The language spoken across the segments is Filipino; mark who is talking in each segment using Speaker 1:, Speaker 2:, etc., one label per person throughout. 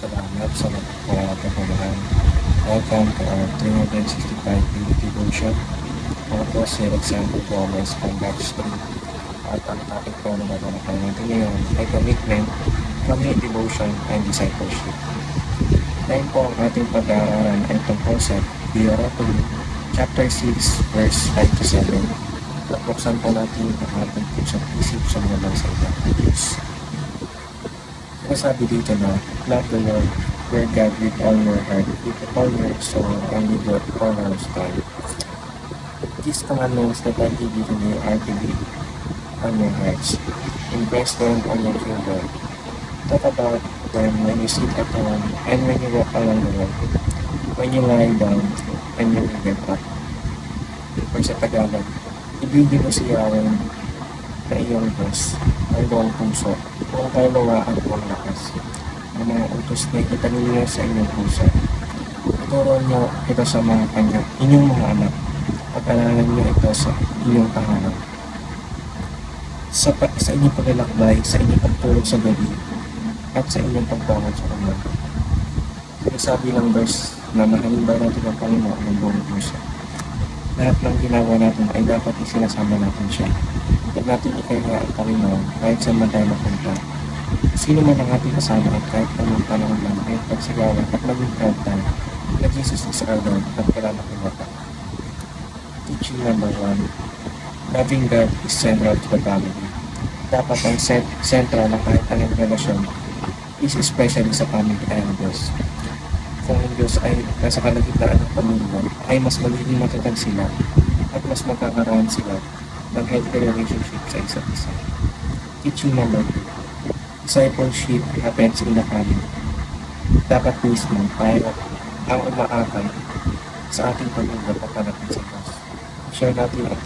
Speaker 1: Salamat sa pagpapahalahan. Welcome to our 365 daily devotion. Ako po si Alexander Gomez from Batch 3. At ang topic po na natin natin ngayon ay commitment, commit devotion, and discipleship. Ngayon po ang ating pag-aaralan ay tungkol sa Deuteronomy chapter 6 verse 5 to 7. At buksan po natin ang ating pusat isip sa mga salita ng Diyos. Sabi dito na, love the Lord your God with all your heart, with all your soul, and with all your strength. These commandments that I give you today are to be on your hearts. Impress them on your children. Talk about them when you sit at home and when you walk along the road, when you lie down and when you get up. Or sa Tagalog, ibigin mo si Yahweh na iyong Diyos ay buong puso, kung tayo luwa at buong lakas. Ang mga utos na itanin niyo sa inyong puso. Ituro niyo ito sa mga kanya, inyong mga anak. Pag-alalan niyo ito sa inyong tahanan. Sa inyong paglalakbay, sa inyong pagtulog sa gabi, at sa inyong pagbangon sa umaga. Sabi ng verse na mahalin ba natin ang Panginoon ng buong puso. Lahat ng ginawa natin ay dapat isinasama natin siya. Huwag natin ikaya ang Panginoon kahit saan man tayo mapunta. Sino man ang ating kasama at kahit anong panahon lang ay pagsigawan at maging proud tayo na Jesus is our Lord at kailangan natin. Teaching number 1. Loving God is central to the family. Dapat ang central na kahit anong relasyon is especially sa family elders. Kung ang Diyos ay nasa kalagitnaan ng pamilya, ay mas magiging matatag sila at mas magkakaroon sila ng healthy relationship sa isa't isa. Teaching number 2. Discipleship happens in the family. Dapat mismo tayo ang umaakay sa ating pamilya papanapin sa Diyos. Share natin ang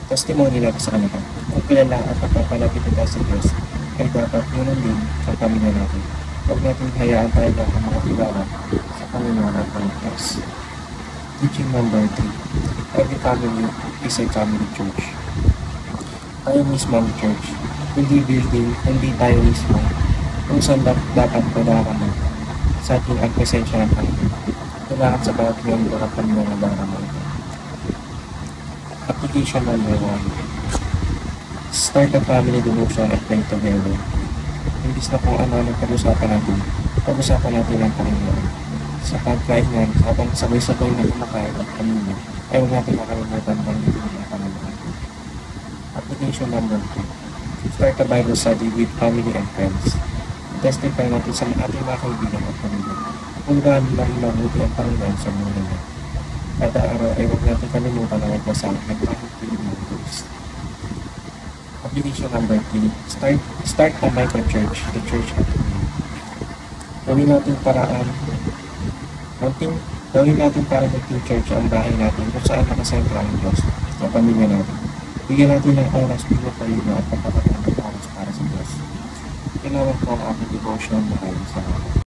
Speaker 1: testimony natin sa kanila. Kung kilala at napapalapit tayo sa Diyos, ay dapat yun din ang pamilya natin. Huwag natin hayaan tayo ang mga kilala sa Panginoon at Panginoon. Teaching number 3. Every family is a family church. Tayo mismo ang church. Hindi building, hindi tayo mismo. Kung saan dapat padarama sa ating ang presensya ng Panginoon. Kailangan sa bawat miyembro at pamilya ng darama ito. Application number 1. Start a family devotion and pray together. Imbis na kung ano ang pag-usapan natin ang Panginoon. Sa pagkainan, habang sabay-sabay na kumakain ang pamilya, ay huwag natin makalimutan ng Panginoon. Application number 2. Start a Bible study with family and friends. Testify natin sa ating mga kaibigan at pamilya kung gaano lang mabuti ang Panginoon sa mundo niya. Kada araw ay huwag natin kalimutan ang magbasa ng pagpipiling ng Diyos. Application number 3. Start a micro-church, the church at home. Gawin natin para maging church ang bahay natin kung saan nakasentra ang Diyos sa pamilya natin. Bigyan natin ng oras, pinapalino at pagkakataon ng oras para sa Diyos. Kailangan po ang ating devotion na ayon sa